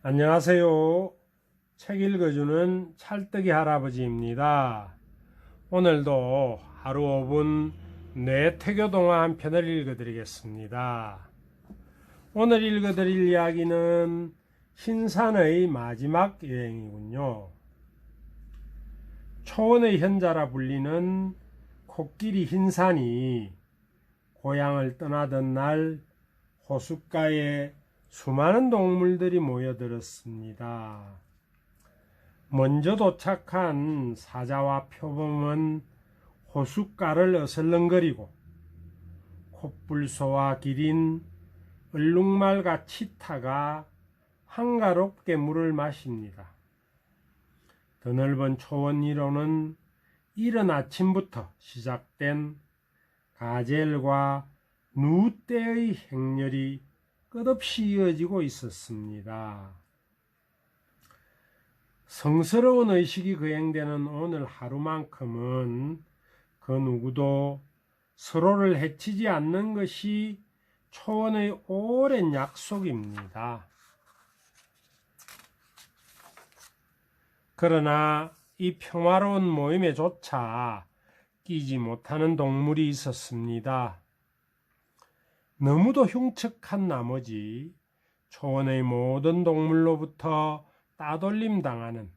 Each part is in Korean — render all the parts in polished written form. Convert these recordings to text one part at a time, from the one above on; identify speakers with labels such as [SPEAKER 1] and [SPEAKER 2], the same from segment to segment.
[SPEAKER 1] 안녕하세요. 책 읽어주는 찰떡이 할아버지입니다. 오늘도 하루 5분 뇌태교 동화 한 편을 읽어드리겠습니다. 오늘 읽어드릴 이야기는 흰산의 마지막 여행이군요. 초원의 현자라 불리는 코끼리 흰산이 고향을 떠나던 날 호숫가에 수많은 동물들이 모여들었습니다. 먼저 도착한 사자와 표범은 호숫가를 어슬렁거리고 콧불소와 기린, 얼룩말과 치타가 한가롭게 물을 마십니다. 드넓은 초원 위로는 이른 아침부터 시작된 가젤과 누떼의 행렬이 끝없이 이어지고 있었습니다. 성스러운 의식이 거행되는 오늘 하루만큼은 그 누구도 서로를 해치지 않는 것이 초원의 오랜 약속입니다. 그러나 이 평화로운 모임에조차 끼지 못하는 동물이 있었습니다. 너무도 흉측한 나머지 초원의 모든 동물로부터 따돌림 당하는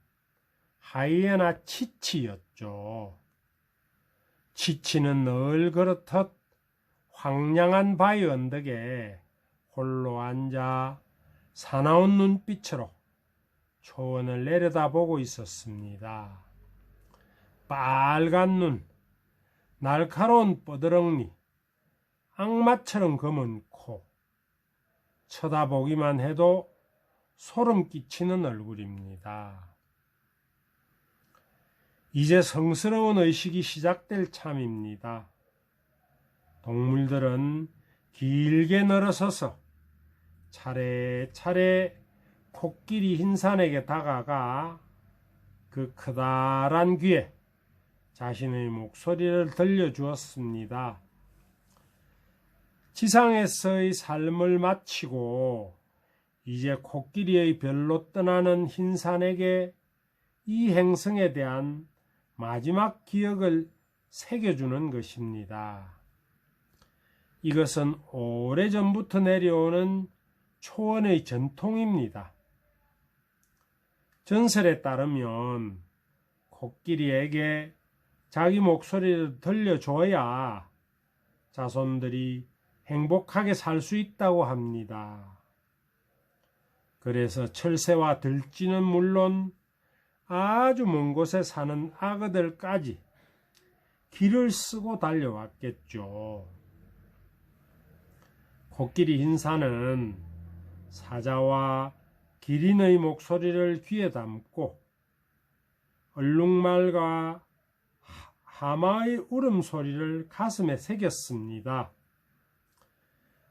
[SPEAKER 1] 하이에나 치치였죠. 치치는 늘 그렇듯 황량한 바위 언덕에 홀로 앉아 사나운 눈빛으로 초원을 내려다보고 있었습니다. 빨간 눈, 날카로운 뻐드렁니, 악마처럼 검은 코, 쳐다보기만 해도 소름 끼치는 얼굴입니다. 이제 성스러운 의식이 시작될 참입니다. 동물들은 길게 늘어서서 차례차례 코끼리 흰산에게 다가가 그 커다란 귀에 자신의 목소리를 들려주었습니다. 지상에서의 삶을 마치고 이제 코끼리의 별로 떠나는 흰산에게 이 행성에 대한 마지막 기억을 새겨주는 것입니다. 이것은 오래전부터 내려오는 초원의 전통입니다. 전설에 따르면 코끼리에게 자기 목소리를 들려줘야 자손들이 행복하게 살 수 있다고 합니다. 그래서 철새와 들쥐는 물론 아주 먼 곳에 사는 악어들까지 길을 쓰고 달려왔겠죠. 코끼리 흰산은 사자와 기린의 목소리를 귀에 담고 얼룩말과 하마의 울음소리를 가슴에 새겼습니다.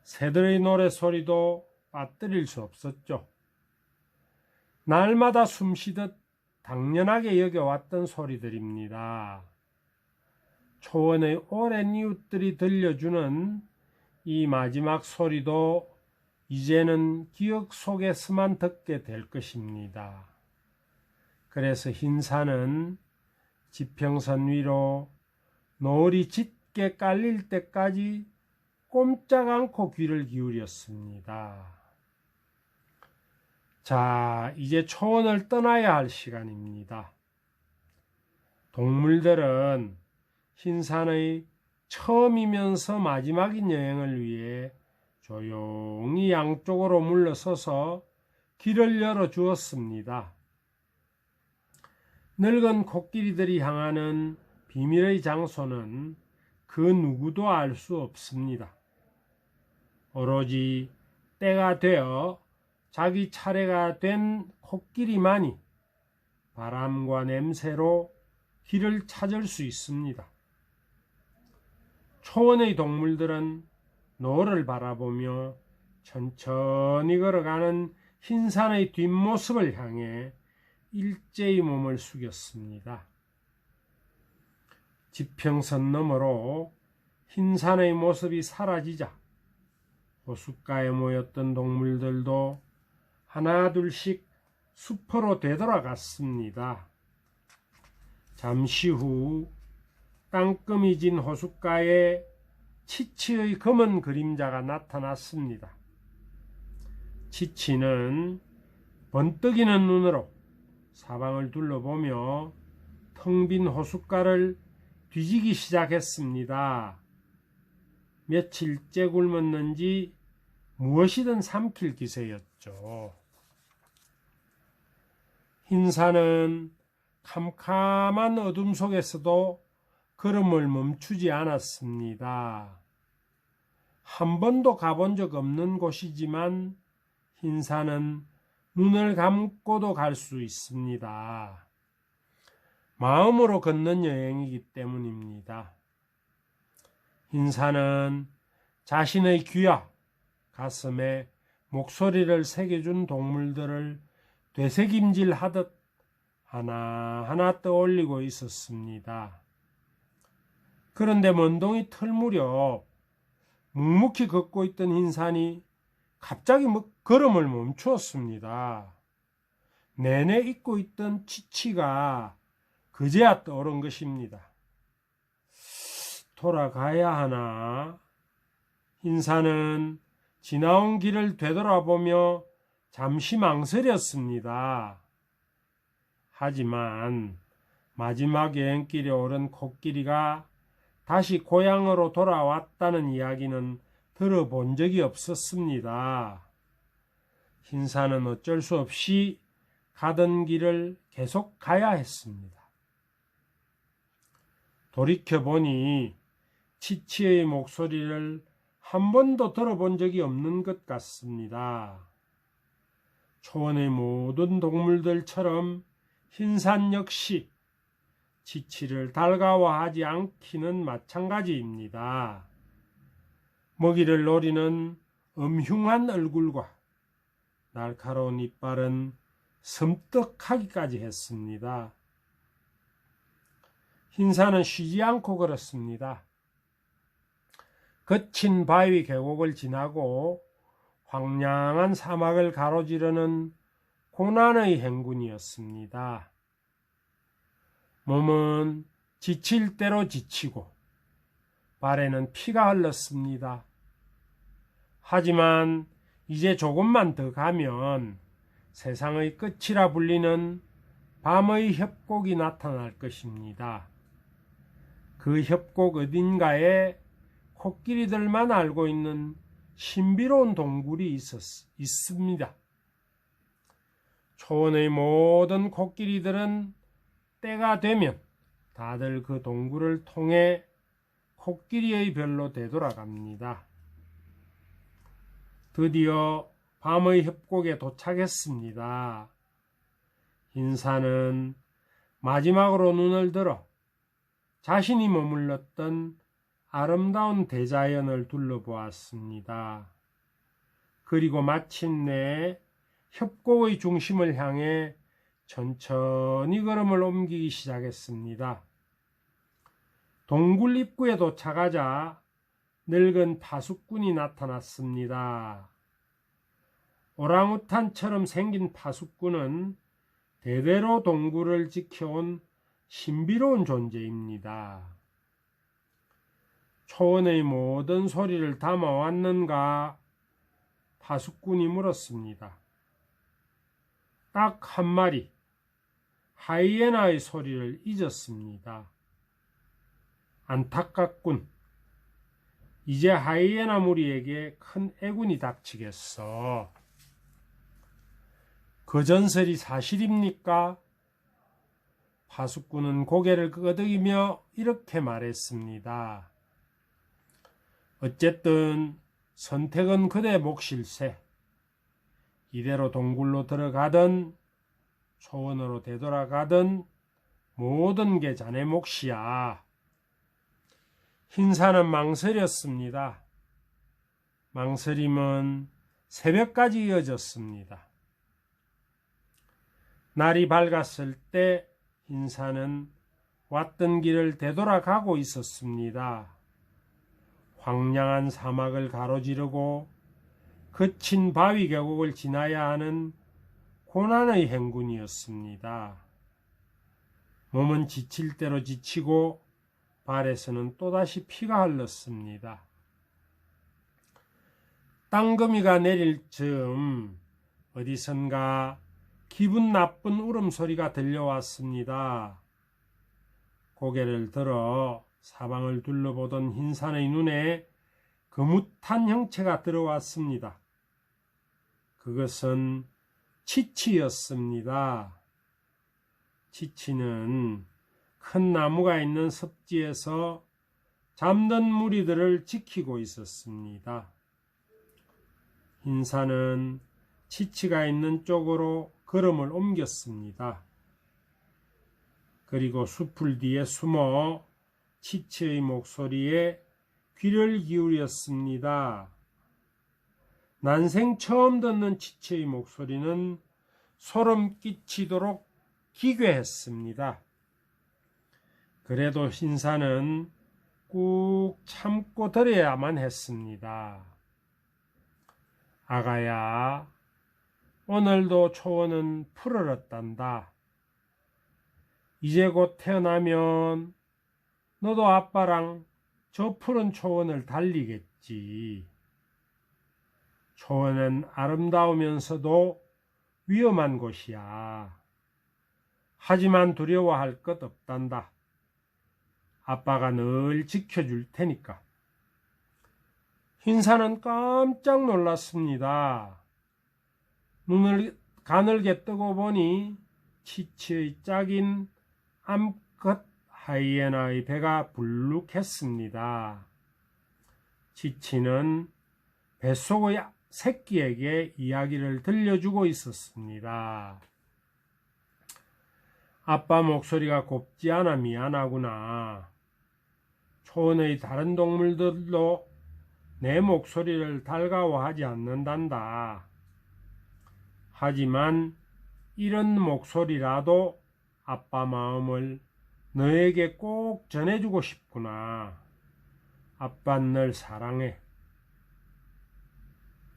[SPEAKER 1] 새들의 노래소리도 빠뜨릴 수 없었죠. 날마다 숨쉬듯 당연하게 여겨왔던 소리들입니다. 초원의 오랜 이웃들이 들려주는 이 마지막 소리도 이제는 기억 속에서만 듣게 될 것입니다. 그래서 흰산은 지평선 위로 노을이 짙게 깔릴 때까지 꼼짝 않고 귀를 기울였습니다. 자, 이제 초원을 떠나야 할 시간입니다. 동물들은 흰산의 처음이면서 마지막인 여행을 위해 조용히 양쪽으로 물러서서 길을 열어주었습니다. 늙은 코끼리들이 향하는 비밀의 장소는 그 누구도 알 수 없습니다. 오로지 때가 되어 자기 차례가 된 코끼리만이 바람과 냄새로 길을 찾을 수 있습니다. 초원의 동물들은 노을을 바라보며 천천히 걸어가는 흰산의 뒷모습을 향해 일제히 몸을 숙였습니다. 지평선 너머로 흰산의 모습이 사라지자 호숫가에 모였던 동물들도 하나둘씩 숲으로 되돌아갔습니다. 잠시 후 땅금이 진 호숫가에 치치의 검은 그림자가 나타났습니다. 치치는 번뜩이는 눈으로 사방을 둘러보며 텅 빈 호숫가를 뒤지기 시작했습니다. 며칠째 굶었는지 무엇이든 삼킬 기세였죠. 흰산은 캄캄한 어둠 속에서도 걸음을 멈추지 않았습니다. 한 번도 가본 적 없는 곳이지만 흰산은 눈을 감고도 갈 수 있습니다. 마음으로 걷는 여행이기 때문입니다. 흰산은 자신의 귀와 가슴에 목소리를 새겨준 동물들을 되새김질하듯 하나하나 떠올리고 있었습니다. 그런데 먼동이 틀 무렵 묵묵히 걷고 있던 흰산이 갑자기 걸음을 멈추었습니다. 내내 잊고 있던 치치가 그제야 떠오른 것입니다. 돌아가야 하나? 흰산은 지나온 길을 되돌아보며 잠시 망설였습니다. 하지만 마지막 여행길에 오른 코끼리가 다시 고향으로 돌아왔다는 이야기는 들어본 적이 없었습니다. 흰산은 어쩔 수 없이 가던 길을 계속 가야 했습니다. 돌이켜보니 치치의 목소리를 한 번도 들어본 적이 없는 것 같습니다. 초원의 모든 동물들처럼 흰산 역시 치치를 달가워하지 않기는 마찬가지입니다. 먹이를 노리는 음흉한 얼굴과 날카로운 이빨은 섬뜩하기까지 했습니다. 흰산은 쉬지 않고 걸었습니다. 거친 바위 계곡을 지나고 황량한 사막을 가로지르는 고난의 행군이었습니다. 몸은 지칠 대로 지치고 발에는 피가 흘렀습니다. 하지만 이제 조금만 더 가면 세상의 끝이라 불리는 밤의 협곡이 나타날 것입니다. 그 협곡 어딘가에 코끼리들만 알고 있는 신비로운 동굴이 있습니다. 초원의 모든 코끼리들은 때가 되면 다들 그 동굴을 통해 코끼리의 별로 되돌아갑니다. 드디어 밤의 협곡에 도착했습니다. 흰산은 마지막으로 눈을 들어 자신이 머물렀던 아름다운 대자연을 둘러보았습니다. 그리고 마침내 협곡의 중심을 향해 천천히 걸음을 옮기기 시작했습니다. 동굴 입구에 도착하자 늙은 파수꾼이 나타났습니다. 오랑우탄처럼 생긴 파수꾼은 대대로 동굴을 지켜온 신비로운 존재입니다. 초원의 모든 소리를 담아왔는가? 파수꾼이 물었습니다. 딱 한 마리, 하이에나의 소리를 잊었습니다. 안타깝군. 이제 하이에나 무리에게 큰 애군이 닥치겠어. 그 전설이 사실입니까? 파수꾼은 고개를 끄덕이며 이렇게 말했습니다. 어쨌든 선택은 그대 몫일세. 이대로 동굴로 들어가든 초원으로 되돌아가든 모든 게 자네 몫이야. 흰산은 망설였습니다. 망설임은 새벽까지 이어졌습니다. 날이 밝았을 때 흰산은 왔던 길을 되돌아가고 있었습니다. 황량한 사막을 가로지르고 거친 바위 계곡을 지나야 하는 고난의 행군이었습니다. 몸은 지칠 대로 지치고 발에서는 또다시 피가 흘렀습니다. 땅거미가 내릴 즈음 어디선가 기분 나쁜 울음소리가 들려왔습니다. 고개를 들어 사방을 둘러보던 흰산의 눈에 거뭇한 형체가 들어왔습니다. 그것은 치치였습니다. 치치는 큰 나무가 있는 섭지에서 잠든 무리들을 지키고 있었습니다. 흰산은 치치가 있는 쪽으로 걸음을 옮겼습니다. 그리고 숲을 뒤에 숨어 치치의 목소리에 귀를 기울였습니다. 난생 처음 듣는 치치의 목소리는 소름 끼치도록 기괴했습니다. 그래도 흰산은 꾹 참고 들어야만 했습니다. 아가야, 오늘도 초원은 푸르렀단다. 이제 곧 태어나면 너도 아빠랑 저 푸른 초원을 달리겠지. 초원은 아름다우면서도 위험한 곳이야. 하지만 두려워할 것 없단다. 아빠가 늘 지켜줄 테니까. 흰산은 깜짝 놀랐습니다. 눈을 가늘게 뜨고 보니 치치의 짝인 암컷 하이에나의 배가 불룩했습니다. 치치는 뱃속의 새끼에게 이야기를 들려주고 있었습니다. 아빠 목소리가 곱지 않아 미안하구나. 초원의 다른 동물들도 내 목소리를 달가워하지 않는단다. 하지만 이런 목소리라도 아빠 마음을 너에게 꼭 전해주고 싶구나. 아빠는 널 사랑해.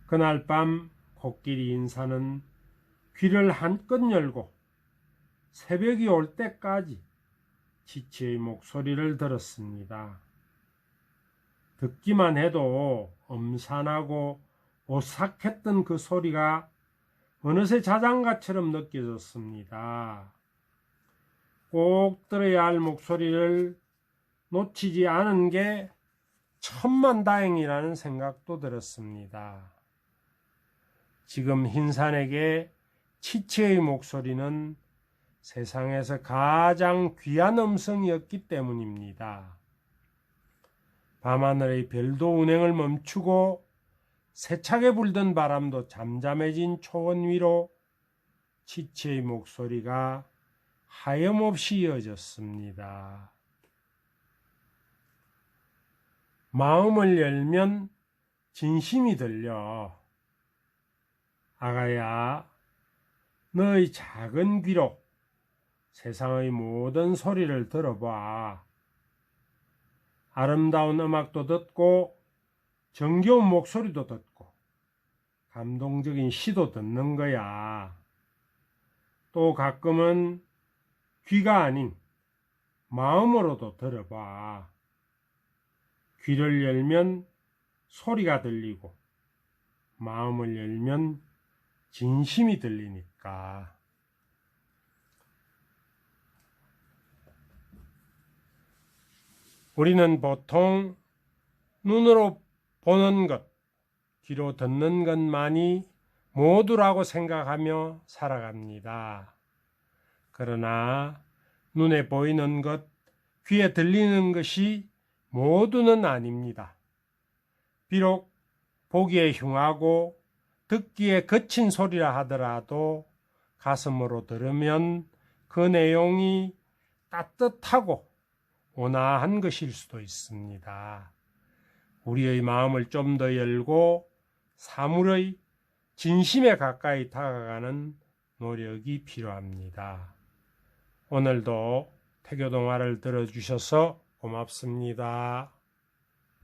[SPEAKER 1] 그날 밤 코끼리 인사는 귀를 한껏 열고 새벽이 올 때까지 치치의 목소리를 들었습니다. 듣기만 해도 엄산하고 오싹했던 그 소리가 어느새 자장가처럼 느껴졌습니다. 꼭 들어야 할 목소리를 놓치지 않은 게 천만다행이라는 생각도 들었습니다. 지금 흰산에게 치치의 목소리는 세상에서 가장 귀한 음성이었기 때문입니다. 밤하늘의 별도 운행을 멈추고 세차게 불던 바람도 잠잠해진 초원 위로 치치의 목소리가 하염없이 이어졌습니다. 마음을 열면 진심이 들려. 아가야, 너의 작은 귀로 세상의 모든 소리를 들어봐. 아름다운 음악도 듣고 정겨운 목소리도 듣고 감동적인 시도 듣는 거야. 또 가끔은 귀가 아닌 마음으로도 들어봐. 귀를 열면 소리가 들리고 마음을 열면 진심이 들리니까. 우리는 보통 눈으로 보는 것, 귀로 듣는 것만이 모두라고 생각하며 살아갑니다. 그러나 눈에 보이는 것, 귀에 들리는 것이 모두는 아닙니다. 비록 보기에 흉하고 듣기에 거친 소리라 하더라도 가슴으로 들으면 그 내용이 따뜻하고 온화한 것일 수도 있습니다. 우리의 마음을 좀 더 열고 사물의 진심에 가까이 다가가는 노력이 필요합니다. 오늘도 태교동화를 들어주셔서 고맙습니다.